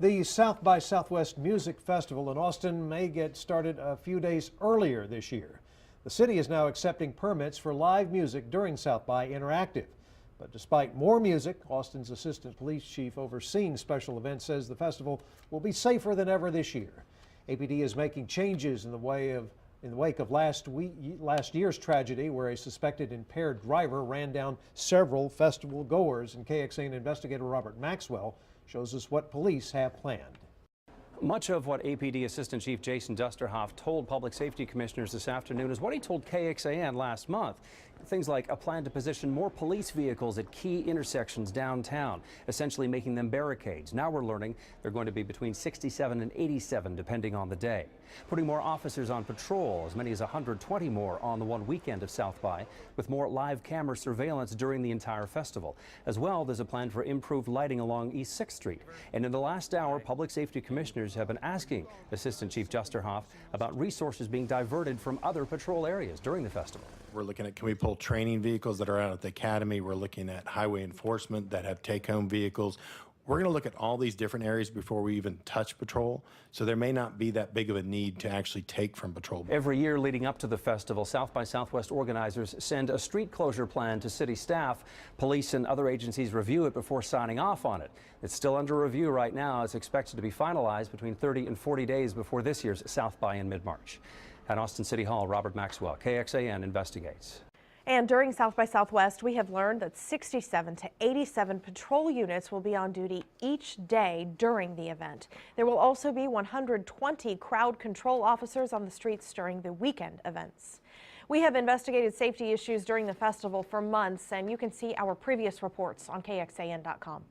The South by Southwest Music Festival in Austin may get started a few days earlier this year. The city is now accepting permits for live music during South by Interactive. But despite more music, Austin's assistant police chief overseeing special events says the festival will be safer than ever this year. APD is making changes in the wake of last year's tragedy where a suspected impaired driver ran down several festival goers, and KXAN investigator Robert Maxwell shows us what police have planned. Much of what APD Assistant Chief Jason Dusterhoff told public safety commissioners this afternoon is what he told KXAN last month. Things like a plan to position more police vehicles at key intersections downtown, essentially making them barricades. Now we're learning they're going to be between 67 and 87 depending on the day. Putting more officers on patrol, as many as 120 more on the one weekend of South by, with more live camera surveillance during the entire festival. As well, there's a plan for improved lighting along East 6th Street. And in the last hour, public safety commissioners have been asking Assistant Chief Dusterhoff about resources being diverted from other patrol areas during the festival. We're looking at, can we pull training vehicles that are out at the academy? We're looking at highway enforcement that have take-home vehicles. We're going to look at all these different areas before we even touch patrol, so there may not be that big of a need to actually take from patrol. Every year leading up to the festival, South by Southwest organizers send a street closure plan to city staff. Police and other agencies review it before signing off on it. It's still under review right now. It's expected to be finalized between 30 and 40 days before this year's South by in mid-March. At Austin City Hall, Robert Maxwell, KXAN investigates. And during South by Southwest, we have learned that 67 to 87 patrol units will be on duty each day during the event. There will also be 120 crowd control officers on the streets during the weekend events. We have investigated safety issues during the festival for months, and you can see our previous reports on KXAN.com.